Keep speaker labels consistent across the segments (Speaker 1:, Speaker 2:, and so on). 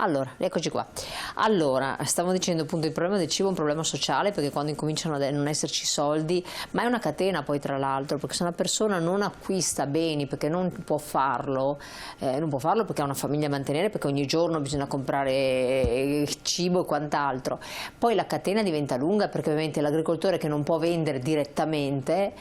Speaker 1: Allora, eccoci qua. Allora, stavo dicendo appunto il problema del cibo è un problema sociale, perché quando incominciano a non esserci soldi, ma è una catena poi tra l'altro, perché se una persona non acquista beni perché non può farlo perché ha una famiglia a mantenere, perché ogni giorno bisogna comprare cibo e quant'altro, poi la catena diventa lunga, perché ovviamente l'agricoltore che non può vendere direttamente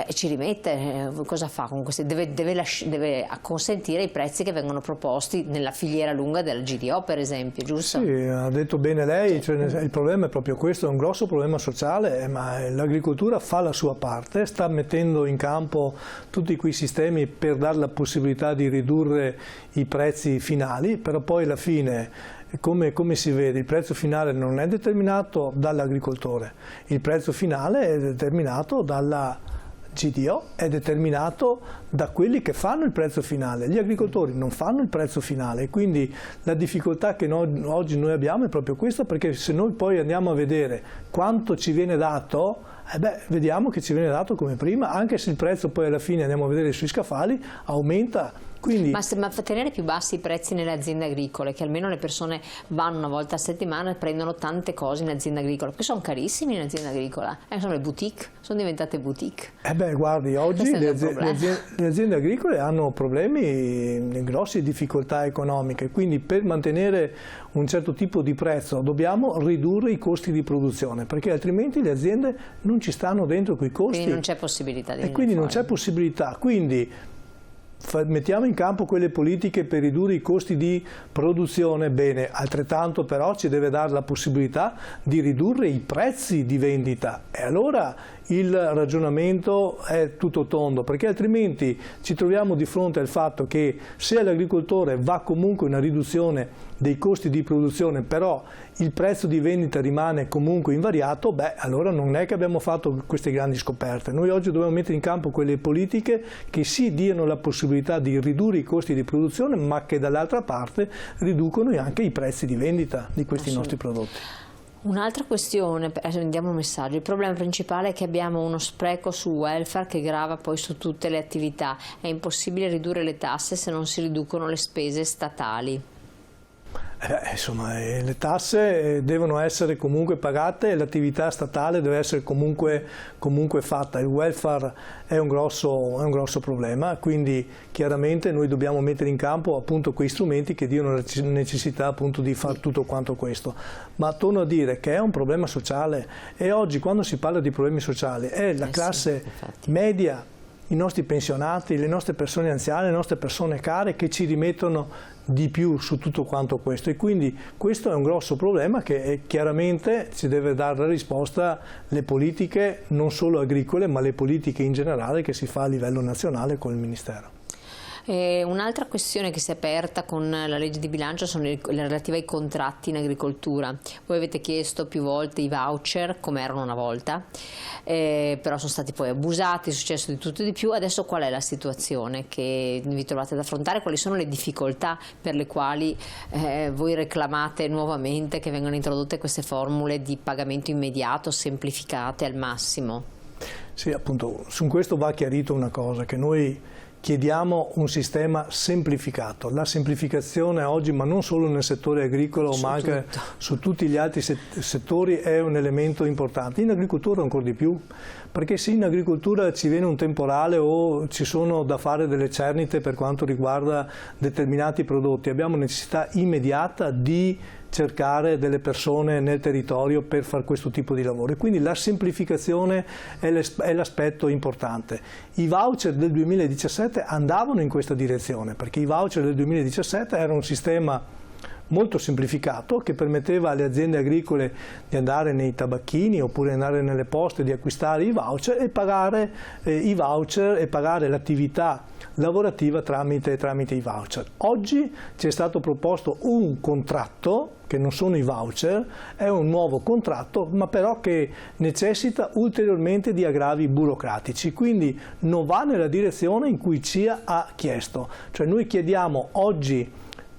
Speaker 1: ci rimette, cosa fa con questi? Deve consentire i prezzi che vengono proposti nella filiera lunga della GDO, per esempio, giusto?
Speaker 2: Sì, ha detto bene lei, cioè, il problema è proprio questo, è un grosso problema sociale, ma l'agricoltura fa la sua parte, sta mettendo in campo tutti quei sistemi per dare la possibilità di ridurre i prezzi finali, però poi alla fine, come si vede, il prezzo finale non è determinato dall'agricoltore, il prezzo finale è determinato dalla GDO, è determinato da quelli che fanno il prezzo finale. Gli agricoltori non fanno il prezzo finale, quindi la difficoltà che oggi noi abbiamo è proprio questa, perché se noi poi andiamo a vedere quanto ci viene dato, vediamo che ci viene dato come prima, anche se il prezzo poi alla fine, andiamo a vedere sui scaffali, aumenta. Quindi... Ma
Speaker 1: tenere più bassi i prezzi nelle aziende agricole, che almeno le persone vanno una volta a settimana e prendono tante cose in azienda agricola, perché sono carissimi in azienda agricola, sono le boutique, sono diventate boutique.
Speaker 2: Guardi, oggi le aziende agricole hanno problemi, grosse difficoltà economiche, quindi per mantenere un certo tipo di prezzo dobbiamo ridurre i costi di produzione, perché altrimenti le aziende non ci stanno dentro quei costi.
Speaker 1: Quindi non c'è possibilità di
Speaker 2: E quindi non c'è possibilità. Quindi mettiamo in campo quelle politiche per ridurre i costi di produzione, bene, altrettanto però ci deve dare la possibilità di ridurre i prezzi di vendita, e allora il ragionamento è tutto tondo, perché altrimenti ci troviamo di fronte al fatto che se all'agricoltore va comunque una riduzione dei costi di produzione, però il prezzo di vendita rimane comunque invariato, allora non è che abbiamo fatto queste grandi scoperte. Noi oggi dobbiamo mettere in campo quelle politiche che sì diano la possibilità di ridurre i costi di produzione, ma che dall'altra parte riducono anche i prezzi di vendita di questi nostri prodotti.
Speaker 1: Un'altra questione, diamo un messaggio, il problema principale è che abbiamo uno spreco sul welfare che grava poi su tutte le attività, è impossibile ridurre le tasse se non si riducono le spese statali.
Speaker 2: Insomma, le tasse devono essere comunque pagate e l'attività statale deve essere comunque fatta. Il welfare è un grosso problema, quindi chiaramente noi dobbiamo mettere in campo appunto quei strumenti che diano la necessità appunto di fare tutto quanto questo. Ma torno a dire che è un problema sociale, e oggi quando si parla di problemi sociali è la classe media, i nostri pensionati, le nostre persone anziane, le nostre persone care che ci rimettono di più su tutto quanto questo, e quindi questo è un grosso problema che chiaramente ci deve dare la risposta le politiche non solo agricole, ma le politiche in generale che si fa a livello nazionale con il Ministero.
Speaker 1: Un'altra questione che si è aperta con la legge di bilancio sono le relative ai contratti in agricoltura. Voi avete chiesto più volte i voucher come erano una volta, però sono stati poi abusati, è successo di tutto e di più. Adesso qual è la situazione che vi trovate ad affrontare? Quali sono le difficoltà per le quali voi reclamate nuovamente che vengano introdotte queste formule di pagamento immediato semplificate al massimo?
Speaker 2: Sì, appunto, su questo va chiarito una cosa, che noi chiediamo un sistema semplificato. La semplificazione oggi, ma non solo nel settore agricolo, ma anche su tutti gli altri settori, è un elemento importante. In agricoltura ancora di più, perché se in agricoltura ci viene un temporale o ci sono da fare delle cernite per quanto riguarda determinati prodotti, abbiamo necessità immediata di cercare delle persone nel territorio per fare questo tipo di lavoro, e quindi la semplificazione è l'aspetto importante. I voucher del 2017 andavano in questa direzione, perché i voucher del 2017 era un sistema molto semplificato che permetteva alle aziende agricole di andare nei tabacchini oppure andare nelle poste, di acquistare i voucher e pagare l'attività lavorativa tramite i voucher. Oggi ci è stato proposto un contratto che non sono i voucher, è un nuovo contratto, ma però che necessita ulteriormente di aggravi burocratici, quindi non va nella direzione in cui CIA ha chiesto. Cioè noi chiediamo oggi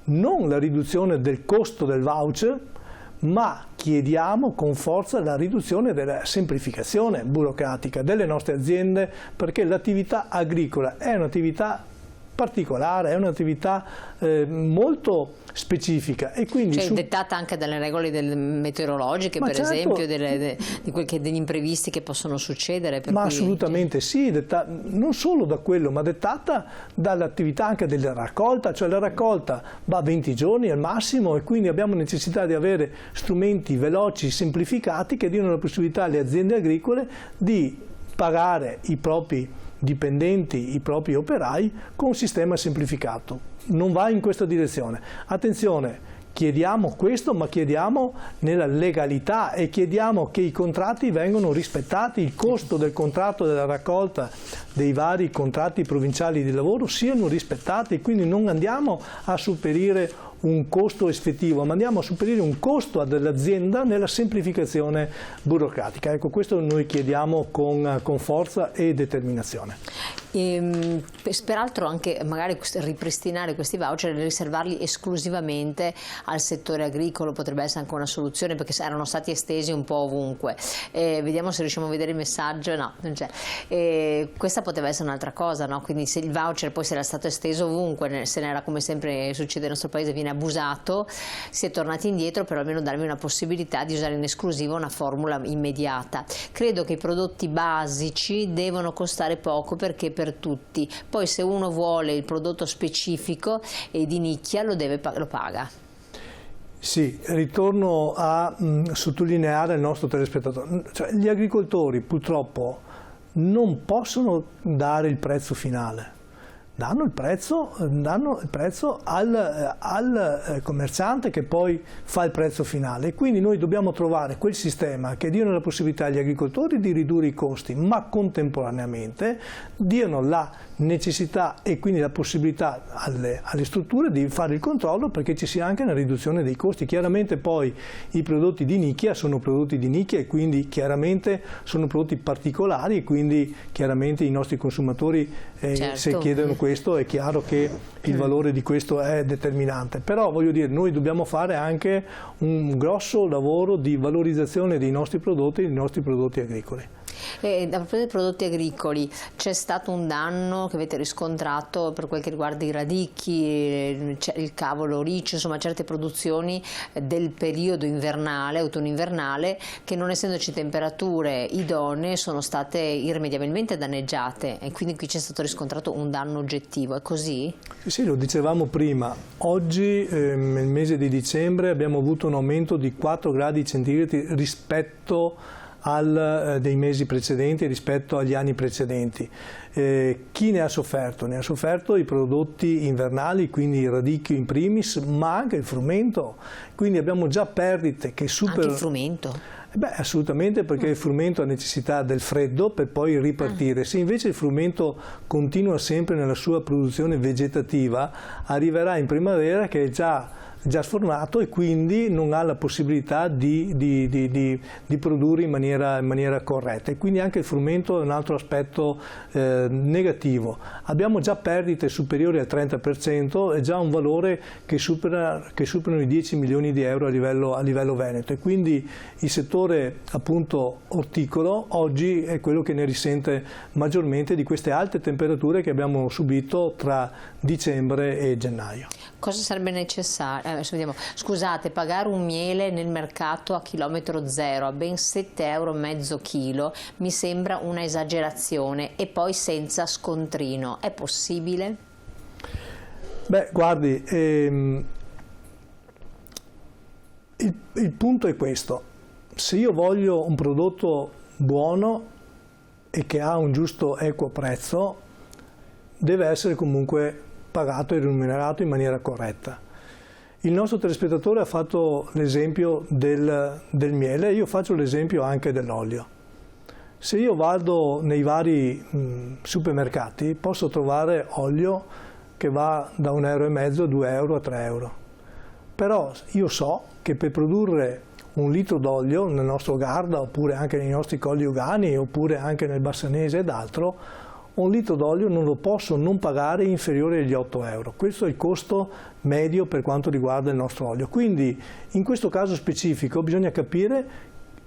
Speaker 2: non la riduzione del costo del voucher, ma chiediamo con forza la riduzione della semplificazione burocratica delle nostre aziende, perché l'attività agricola è un'attività particolare, è un'attività molto specifica e quindi
Speaker 1: dettata anche dalle regole meteorologiche, per
Speaker 2: certo,
Speaker 1: esempio, degli imprevisti che possono succedere.
Speaker 2: Assolutamente sì, non solo da quello, ma dettata dall'attività anche della raccolta, cioè la raccolta va 20 giorni al massimo e quindi abbiamo necessità di avere strumenti veloci, semplificati, che diano la possibilità alle aziende agricole di pagare i propri dipendenti, i propri operai con un sistema semplificato. Non va in questa direzione. Attenzione, chiediamo questo, ma chiediamo nella legalità e chiediamo che i contratti vengano rispettati, il costo del contratto della raccolta dei vari contratti provinciali di lavoro siano rispettati, quindi non andiamo a superare un costo effettivo, ma andiamo a superare un costo dell'azienda nella semplificazione burocratica. Ecco, questo noi chiediamo con forza e determinazione.
Speaker 1: Peraltro anche magari ripristinare questi voucher e riservarli esclusivamente al settore agricolo potrebbe essere anche una soluzione, perché erano stati estesi un po' ovunque. Vediamo se riusciamo a vedere il messaggio. No, non c'è. Questa poteva essere un'altra cosa, no? Quindi se il voucher poi era stato esteso ovunque, se n'era, come sempre succede nel nostro paese, viene abusato, si è tornati indietro, però almeno darmi una possibilità di usare in esclusiva una formula immediata. Credo che i prodotti basici devono costare poco, perché per tutti. Poi se uno vuole il prodotto specifico e di nicchia lo paga.
Speaker 2: Sì, ritorno a sottolineare al nostro telespettatore, cioè, gli agricoltori purtroppo non possono dare il prezzo finale. Danno il prezzo al commerciante, che poi fa il prezzo finale, e quindi noi dobbiamo trovare quel sistema che diano la possibilità agli agricoltori di ridurre i costi, ma contemporaneamente diano la necessità e quindi la possibilità alle strutture di fare il controllo, perché ci sia anche una riduzione dei costi. Chiaramente poi i prodotti di nicchia sono prodotti di nicchia e quindi chiaramente sono prodotti particolari, e quindi chiaramente i nostri consumatori
Speaker 1: certo,
Speaker 2: se chiedono questo è chiaro che il valore di questo è determinante. Però voglio dire, noi dobbiamo fare anche un grosso lavoro di valorizzazione dei nostri prodotti agricoli.
Speaker 1: A proposito dei prodotti agricoli, c'è stato un danno che avete riscontrato per quel che riguarda i radicchi, il cavolo riccio, insomma certe produzioni del periodo invernale, autunno-invernale, che non essendoci temperature idonee sono state irrimediabilmente danneggiate, e quindi qui c'è stato riscontrato un danno oggettivo. È così?
Speaker 2: Sì, lo dicevamo prima. Oggi nel mese di dicembre abbiamo avuto un aumento di 4 gradi centigradi rispetto dei mesi precedenti, rispetto agli anni precedenti. Chi ne ha sofferto? Ne ha sofferto i prodotti invernali, quindi il radicchio in primis, ma anche il frumento. Quindi abbiamo già perdite che superano...
Speaker 1: Anche il frumento?
Speaker 2: Beh, assolutamente, perché il frumento ha necessità del freddo per poi ripartire. Se invece il frumento continua sempre nella sua produzione vegetativa, arriverà in primavera che è già sfornato e quindi non ha la possibilità di produrre in maniera corretta, e quindi anche il frumento è un altro aspetto negativo. Abbiamo già perdite superiori al 30%, è già un valore che superano i 10 milioni di euro a livello veneto, e quindi il settore appunto orticolo oggi è quello che ne risente maggiormente di queste alte temperature che abbiamo subito tra dicembre e gennaio.
Speaker 1: Cosa sarebbe necessario? Scusate, pagare un miele nel mercato a chilometro zero a ben 7,5 € chilo mi sembra una esagerazione, e poi senza scontrino. È possibile?
Speaker 2: Beh, guardi, il punto è questo: se io voglio un prodotto buono e che ha un giusto equo prezzo, deve essere comunque pagato e remunerato in maniera corretta. Il nostro telespettatore ha fatto l'esempio del miele, io faccio l'esempio anche dell'olio. Se io vado nei vari supermercati posso trovare olio che va da 1,5 €, 2 € a 3 €. Però io so che per produrre un litro d'olio nel nostro Garda, oppure anche nei nostri Colli Ugani, oppure anche nel Bassanese ed altro, un litro d'olio non lo posso non pagare inferiore agli 8 €. Questo è il costo medio per quanto riguarda il nostro olio. Quindi in questo caso specifico bisogna capire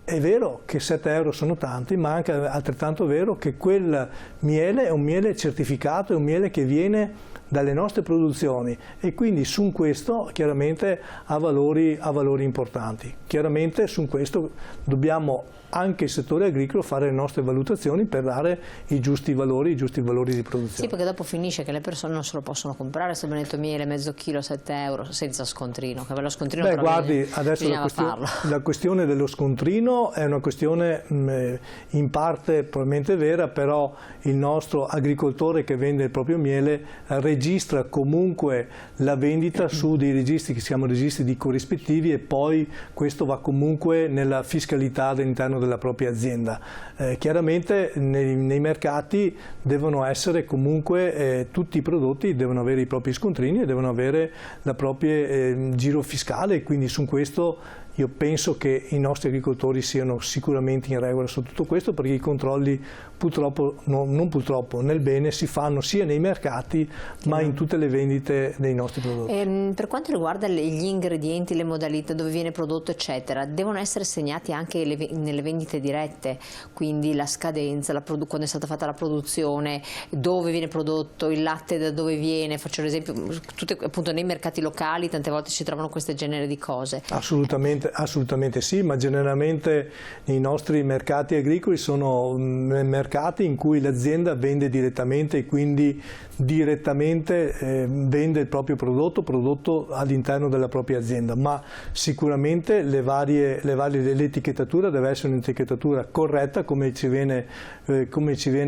Speaker 2: è vero che 7 euro sono tanti, ma anche altrettanto vero che quel miele è un miele certificato, è un miele che viene dalle nostre produzioni e quindi su questo chiaramente ha valori importanti. Chiaramente su questo dobbiamo anche il settore agricolo fare le nostre valutazioni per dare i giusti valori di produzione.
Speaker 1: Sì, perché dopo finisce che le persone non se lo possono comprare, se benedetto miele mezzo chilo 7 euro senza scontrino, che lo scontrino però
Speaker 2: guardi, adesso la questione dello scontrino è una questione in parte probabilmente vera, però il nostro agricoltore che vende il proprio miele registra comunque la vendita su dei registri che si chiamano registri di corrispettivi e poi questo va comunque nella fiscalità all'interno della propria azienda. Chiaramente nei mercati devono essere comunque tutti i prodotti devono avere i propri scontrini e devono avere la propria giro fiscale, quindi su questo io penso che i nostri agricoltori siano sicuramente in regola su tutto questo, perché i controlli purtroppo, non purtroppo, nel bene si fanno sia nei mercati ma in tutte le vendite dei nostri prodotti.
Speaker 1: Per quanto riguarda gli ingredienti, le modalità dove viene prodotto eccetera, devono essere segnati anche nelle vendite dirette, quindi la scadenza, quando è stata fatta la produzione, dove viene prodotto, il latte da dove viene, faccio l'esempio, appunto nei mercati locali tante volte si trovano queste genere di cose.
Speaker 2: Assolutamente sì, ma generalmente i nostri mercati agricoli sono mercati in cui l'azienda vende direttamente e quindi direttamente vende il proprio prodotto all'interno della propria azienda, ma sicuramente l'etichettatura deve essere un'etichettatura corretta come ci viene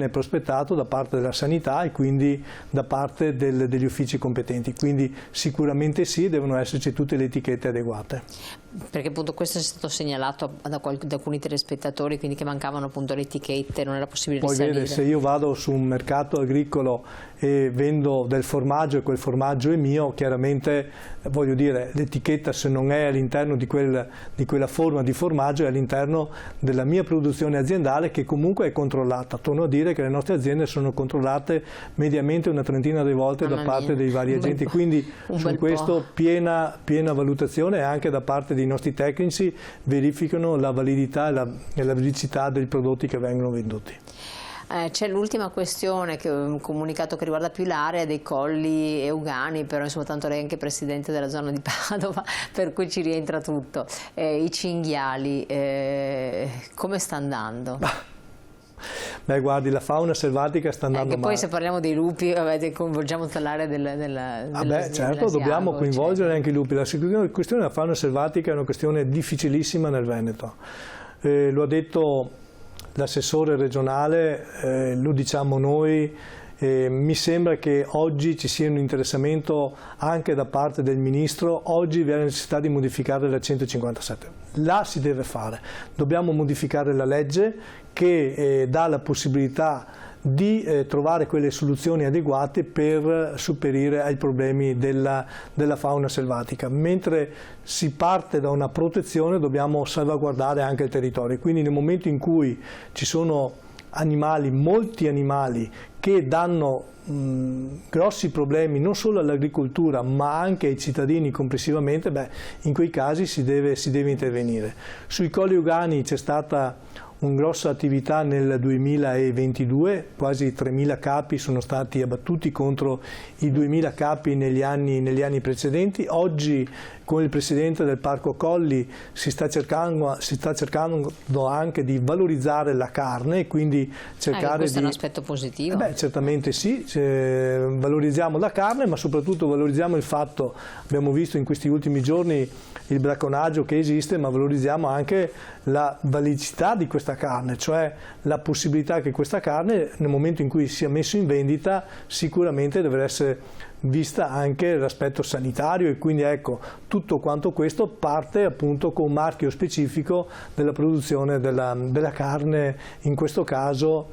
Speaker 2: prospettato da parte della sanità e quindi da parte degli uffici competenti, quindi sicuramente sì, devono esserci tutte le etichette adeguate.
Speaker 1: Perché appunto questo è stato segnalato da alcuni telespettatori, quindi che mancavano appunto le etichette, non era possibile risalire.
Speaker 2: Poi vede, se io vado su un mercato agricolo e vendo del formaggio e quel formaggio è mio, chiaramente voglio dire l'etichetta se non è all'interno di quella forma di formaggio è all'interno della mia produzione aziendale che comunque è controllata. Torno a dire che le nostre aziende sono controllate mediamente una trentina di volte da parte dei vari agenti, quindi su questo piena valutazione anche da parte dei nostri tecnici verificano la validità e la veridicità dei prodotti che vengono venduti.
Speaker 1: C'è l'ultima questione, un comunicato che riguarda più l'area dei Colli Euganei, però insomma tanto lei è anche presidente della zona di Padova, per cui ci rientra tutto. I cinghiali, come sta andando?
Speaker 2: Beh, guardi, la fauna selvatica sta andando male.
Speaker 1: Poi se parliamo dei lupi, coinvolgiamo tutta l'area della
Speaker 2: certo, dobbiamo coinvolgere anche i lupi. La questione della fauna selvatica è una questione difficilissima nel Veneto. Lo ha detto l'assessore regionale, lo diciamo noi, mi sembra che oggi ci sia un interessamento anche da parte del Ministro, oggi vi è la necessità di modificare la 157. Là si deve fare, dobbiamo modificare la legge che dà la possibilità di trovare quelle soluzioni adeguate per superare ai problemi della fauna selvatica. Mentre si parte da una protezione dobbiamo salvaguardare anche il territorio, quindi nel momento in cui ci sono molti animali che danno grossi problemi non solo all'agricoltura ma anche ai cittadini complessivamente, in quei casi si deve intervenire. Sui Colli Euganei c'è stata una grossa attività nel 2022, quasi 3.000 capi sono stati abbattuti contro i 2.000 capi negli anni precedenti. Oggi con il Presidente del Parco Colli si sta cercando anche di valorizzare la carne, quindi cercare
Speaker 1: questo è un aspetto positivo.
Speaker 2: Certamente sì, valorizziamo la carne, ma soprattutto valorizziamo il fatto, abbiamo visto in questi ultimi giorni il bracconaggio che esiste, ma valorizziamo anche la validità di questa carne, cioè la possibilità che questa carne nel momento in cui sia messa in vendita sicuramente deve essere vista anche l'aspetto sanitario e quindi ecco tutto quanto questo parte appunto con un marchio specifico della produzione della carne, in questo caso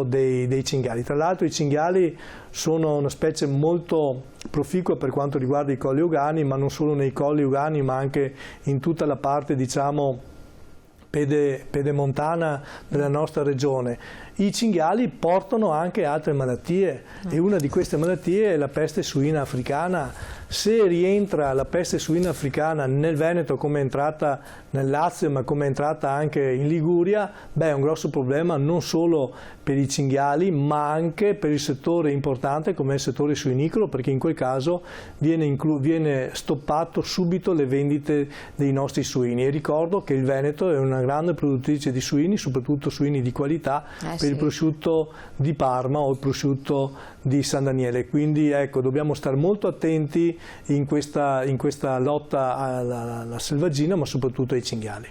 Speaker 2: dei cinghiali. Tra l'altro i cinghiali sono una specie molto proficua per quanto riguarda i Colli Euganei, ma non solo nei Colli Euganei ma anche in tutta la parte diciamo pedemontana della nostra regione. I cinghiali portano anche altre malattie e una di queste malattie è la peste suina africana. Se rientra la peste suina africana nel Veneto come è entrata nel Lazio ma come è entrata anche in Liguria, beh, è un grosso problema non solo per i cinghiali ma anche per il settore importante come è il settore suinicolo, perché in quel caso viene stoppato subito le vendite dei nostri suini. E ricordo che il Veneto è una grande produttrice di suini, soprattutto suini di qualità, per il prosciutto di Parma o il prosciutto di San Daniele. Quindi ecco, dobbiamo stare molto attenti in questa lotta alla selvaggina, ma soprattutto ai cinghiali.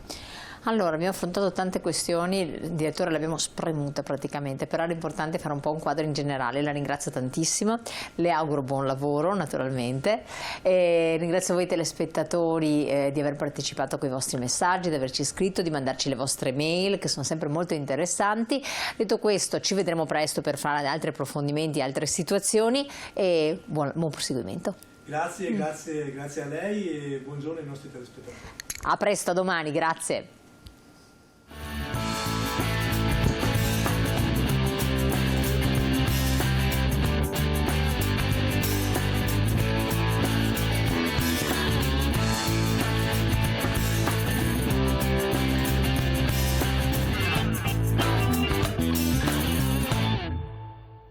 Speaker 1: Allora, abbiamo affrontato tante questioni, il direttore le abbiamo spremute praticamente, però era importante fare un po' un quadro in generale. La ringrazio tantissimo, le auguro buon lavoro naturalmente, e ringrazio voi telespettatori di aver partecipato con i vostri messaggi, di averci scritto, di mandarci le vostre mail che sono sempre molto interessanti. Detto questo, ci vedremo presto per fare altri approfondimenti, altre situazioni e buon proseguimento.
Speaker 2: Grazie a lei e buongiorno ai nostri telespettatori.
Speaker 1: A presto, a domani, grazie.